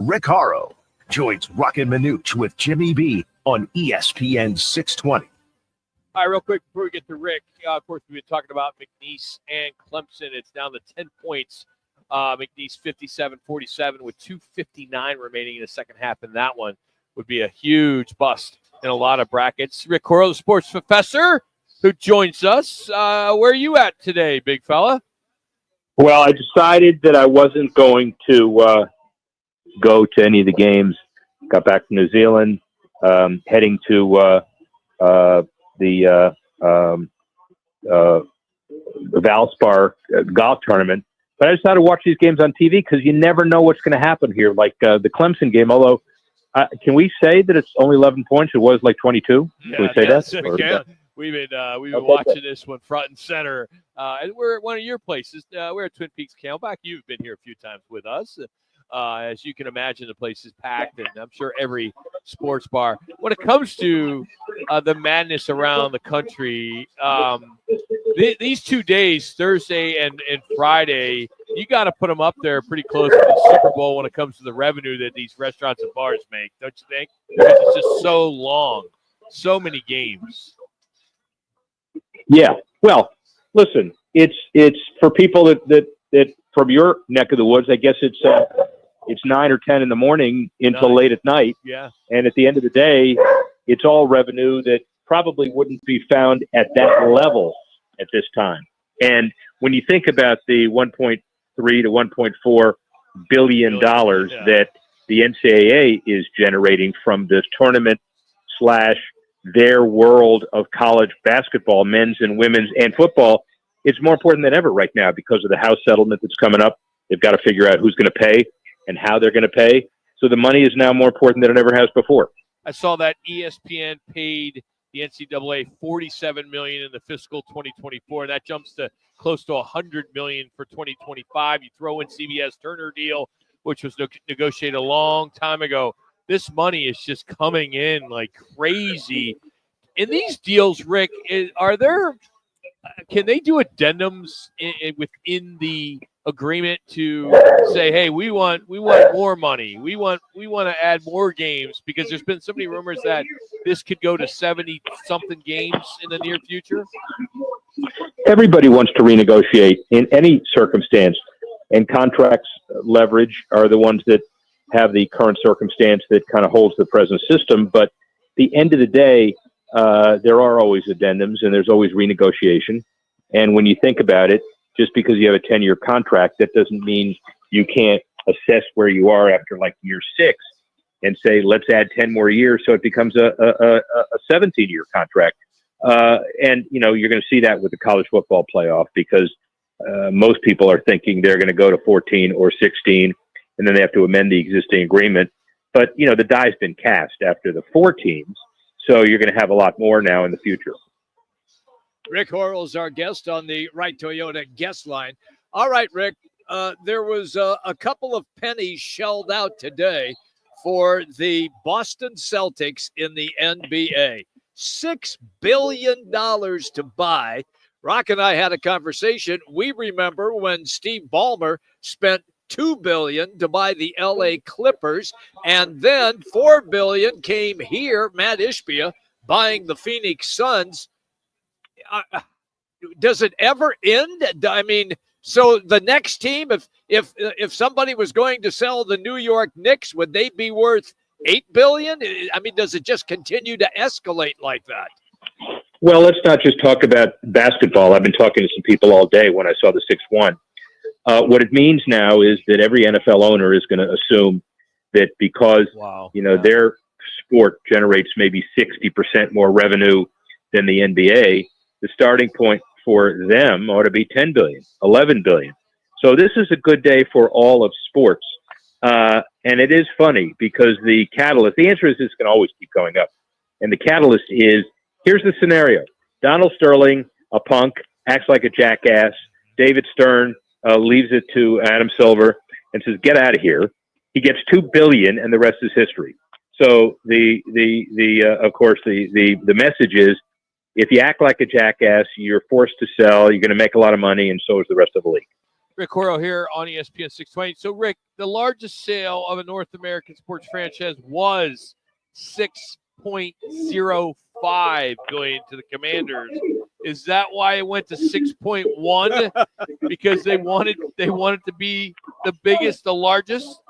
Rick Horrow joins Rocket Manooch with Jimmy B on ESPN 620. All right, real quick before we get to Rick, of course, we've been talking about McNeese and Clemson. It's down to 10 points. McNeese 57-47 with 2:59 remaining in the second half, and that one would be a huge bust in a lot of brackets. Rick Horrow, the sports professor, who joins us. Where are you at today, big fella? Well, I decided that I wasn't going to go to any of the games. Got back from New Zealand, heading to the Valspar golf tournament. But I decided to watch these games on TV because you never know what's going to happen here. Like the Clemson game, although can we say that it's only 11 points? It was like 22. Yeah, can we say yes, that? We can. We've been watching this one front and center. And we're at one of your places. We're at Twin Peaks Camelback. You've been here a few times with us. As you can imagine, the place is packed, and I'm sure every sports bar. When it comes to the madness around the country, these 2 days, Thursday and Friday, you got to put them up there pretty close to the Super Bowl when it comes to the revenue that these restaurants and bars make, don't you think? Because it's just so long, so many games. Yeah. Well, listen, it's for people that from your neck of the woods. I guess it's 9 or 10 in the morning until late at night. Yeah. And at the end of the day, it's all revenue that probably wouldn't be found at that level at this time. And when you think about the 1.3 to 1.4 billion dollars that the NCAA is generating from this tournament / their world of college basketball, men's and women's and football, it's more important than ever right now because of the House settlement that's coming up. They've got to figure out who's going to pay and how they're going to pay. So the money is now more important than it ever has before. I saw that ESPN paid the NCAA $47 million in the fiscal 2024. That jumps to close to $100 million for 2025. You throw in CBS Turner deal, which was negotiated a long time ago. This money is just coming in like crazy. In these deals, Rick, can they do addendums within the agreement to say, hey, we want more money. We want to add more games, because there's been so many rumors that this could go to 70-something games in the near future? Everybody wants to renegotiate in any circumstance, and contracts leverage are the ones that have the current circumstance that kind of holds the present system. But at the end of the day, there are always addendums and there's always renegotiation. And when you think about it, just because you have a 10-year contract, that doesn't mean you can't assess where you are after like year 6 and say, let's add 10 more years so it becomes a 17-year contract. And, you're going to see that with the college football playoff, because most people are thinking they're going to go to 14 or 16, and then they have to amend the existing agreement. But, the die's been cast after the 4 teams, so you're going to have a lot more now in the future. Rick Horrow is our guest on the Right Toyota guest line. All right, Rick, there was a couple of pennies shelled out today for the Boston Celtics in the NBA. $6 billion to buy. Rock and I had a conversation. We remember when Steve Ballmer spent $2 billion to buy the LA Clippers, and then $4 billion came here, Matt Ishbia, buying the Phoenix Suns. Does it ever end? I mean, so the next team, if somebody was going to sell the New York Knicks, would they be worth $8 billion? I mean, does it just continue to escalate like that? Well, let's not just talk about basketball. I've been talking to some people all day when I saw the 6-1. What it means now is that every NFL owner is going to assume that because their sport generates maybe 60% more revenue than the NBA, the starting point for them ought to be 10 billion, 11 billion. So this is a good day for all of sports. And it is funny because the catalyst, the answer is it's going to always keep going up. And the catalyst is, here's the scenario. Donald Sterling, a punk, acts like a jackass. David Stern leaves it to Adam Silver and says, get out of here. He gets $2 billion and the rest is history. So of course, the message is, if you act like a jackass, you're forced to sell, you're going to make a lot of money, and so is the rest of the league. Rick Horrow here on ESPN 620. So, Rick, the largest sale of a North American sports franchise was $6.05 billion to the Commanders. Is that why it went to 6.1? Because they wanted to be the biggest, the largest?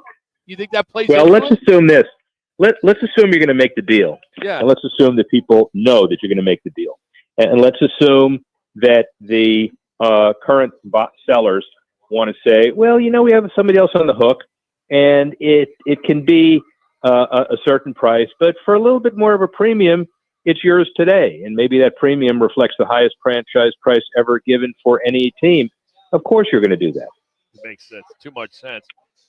You think that plays Well, into let's it? assume this. Let's assume you're going to make the deal. Yeah. And let's assume that people know that you're going to make the deal. And let's assume that the current sellers want to say, well, we have somebody else on the hook, and it can be a certain price, but for a little bit more of a premium, it's yours today. And maybe that premium reflects the highest franchise price ever given for any team. Of course you're going to do that. Makes sense. Too much sense.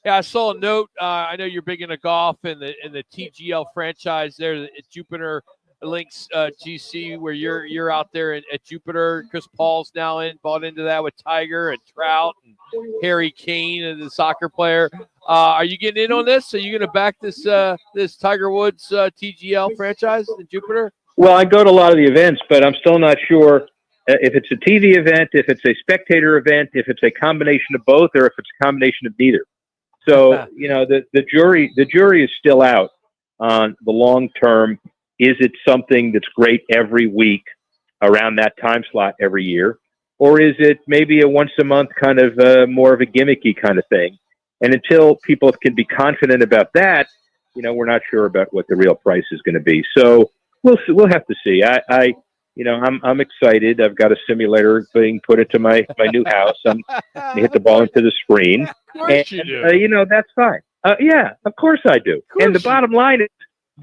Yeah, I saw a note. I know you're big into golf and the TGL franchise there at Jupiter Links GC, where you're out there at Jupiter. Chris Paul's now bought into that with Tiger and Trout and Harry Kane and the soccer player. Are you getting in on this? Are you going to back this Tiger Woods TGL franchise in Jupiter? Well, I go to a lot of the events, but I'm still not sure if it's a TV event, if it's a spectator event, if it's a combination of both, or if it's a combination of neither. So, the jury is still out on the long term. Is it something that's great every week around that time slot every year? Or is it maybe a once a month kind of more of a gimmicky kind of thing? And until people can be confident about that, we're not sure about what the real price is going to be. So we'll have to see. I'm excited. I've got a simulator being put into my new house. I'm going to hit the ball into the screen. Of course you do. That's fine. Yeah, of course I do. And the bottom line is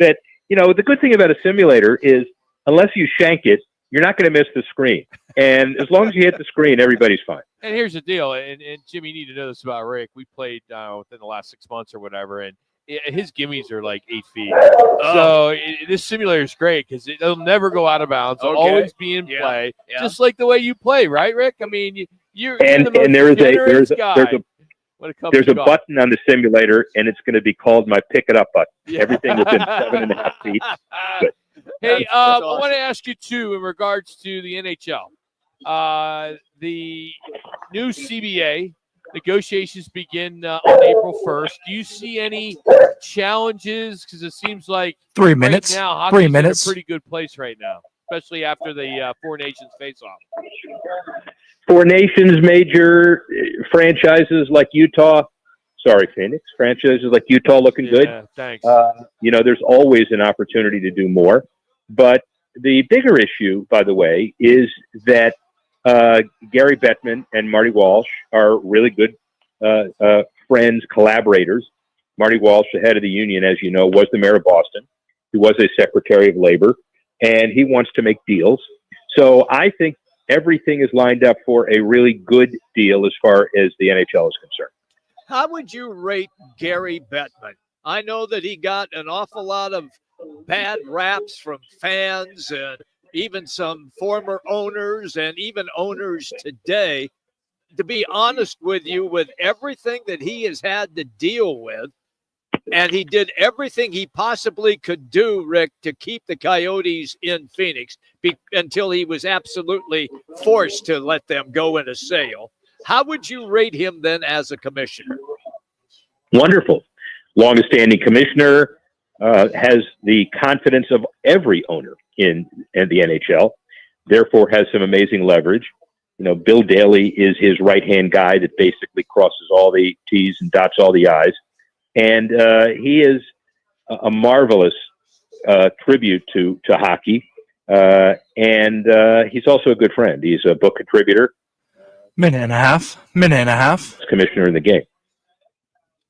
that, the good thing about a simulator is unless you shank it, you're not going to miss the screen. And as long as you hit the screen, everybody's fine. And here's the deal, and Jimmy, you need to know this about Rick. We played within the last 6 months or whatever, and his gimmies are like 8 feet. So this simulator is great because it'll never go out of bounds. It'll always be in play, just like the way you play, right, Rick? I mean, you're the most generous guy. There's a button on the simulator, and it's going to be called my pick it up button. Yeah. Everything within 7.5 feet. But, hey, I want to ask you too in regards to the NHL. The new CBA negotiations begin on April 1st. Do you see any challenges? Because it seems like 3 minutes. Right now, hockey's 3 minutes. in a pretty good place right now, especially after the Four Nations face-off. Four Nations major franchises like Utah. Sorry, Phoenix. Franchises like Utah looking good. Thanks. There's always an opportunity to do more. But the bigger issue, by the way, is that Gary Bettman and Marty Walsh are really good friends, collaborators. Marty Walsh, the head of the union, as you know, was the mayor of Boston. He was a secretary of labor, and he wants to make deals. So I think everything is lined up for a really good deal as far as the NHL is concerned. How would you rate Gary Bettman? I know that he got an awful lot of bad raps from fans and even some former owners and even owners today. To be honest with you, with everything that he has had to deal with, and he did everything he possibly could do, Rick, to keep the Coyotes in Phoenix until he was absolutely forced to let them go in a sale. How would you rate him then as a commissioner? Wonderful. Longest-standing commissioner, has the confidence of every owner in the NHL, therefore has some amazing leverage. Bill Daley is his right-hand guy that basically crosses all the T's and dots all the I's. And he is a marvelous tribute to hockey. And he's also a good friend. He's a book contributor. Minute and a half. Commissioner in the game.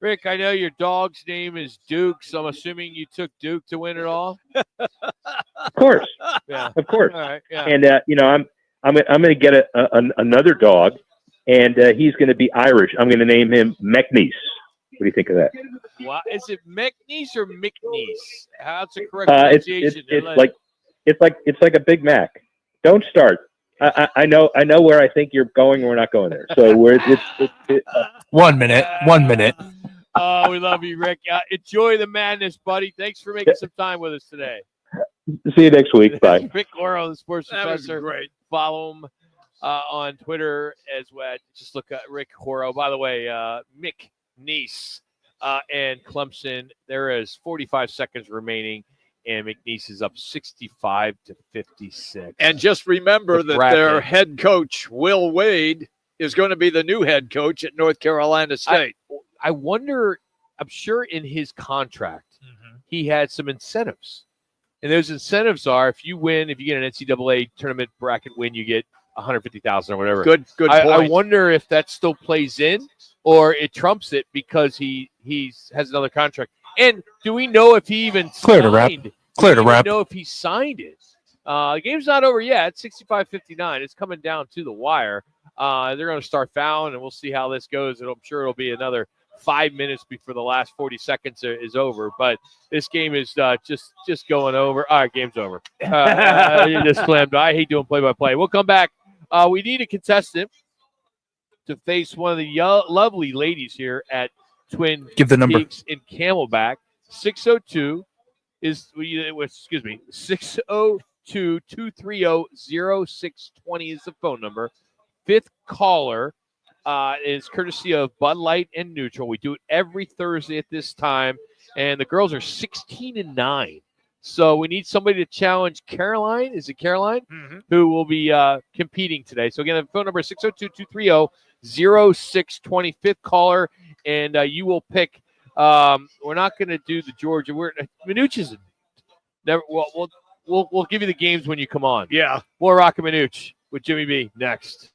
Rick, I know your dog's name is Duke, so I'm assuming you took Duke to win it all. Of course. Yeah. Of course. All right. Yeah. And I'm going to get another dog, and he's going to be Irish. I'm going to name him McNeese. What do you think of that? Well, is it McNeese or McNeese? How's the correct pronunciation? It's like a Big Mac. Don't start. I know where I think you're going. We're not going there. So it's 1 minute. 1 minute. Oh, we love you, Rick. Enjoy the madness, buddy. Thanks for making some time with us today. See you next week. Bye. Rick Horrow, the sports professor. Great. Follow him on Twitter as well. Just look at Rick Horrow. By the way, Mick Neese and Clemson. There is 45 seconds remaining, and McNeese is up 65-56. And just remember that their head coach, Will Wade, is going to be the new head coach at North Carolina State. I wonder, I'm sure in his contract, he had some incentives. And those incentives are if you win, if you get an NCAA tournament bracket win, you get $150,000 or whatever. Good point. I wonder if that still plays in or it trumps it because he has another contract. And do we know if he even Clear to wrap. Clear to wrap. Know if he signed it? The game's not over yet. 65-59. It's coming down to the wire. They're going to start fouling, and we'll see how this goes. And I'm sure it'll be another 5 minutes before the last 40 seconds is over. But this game is just going over. All right, game's over. You just slammed. I hate doing play-by-play. We'll come back. We need a contestant to face one of the lovely ladies here at Twin Give the number. Peaks in Camelback. 602 is, 602-230-0620 is the phone number. Fifth caller is courtesy of Bud Light and Neutral. We do it every Thursday at this time, and the girls are 16-9. So we need somebody to challenge Caroline. Is it Caroline? Who will be competing today. So again, the phone number is 602-230-0620. Fifth caller, and you will pick. We're not going to do the Georgia. Minuch is never. Well, we'll give you the games when you come on. Yeah. More Rock and Minuch with Jimmy B next.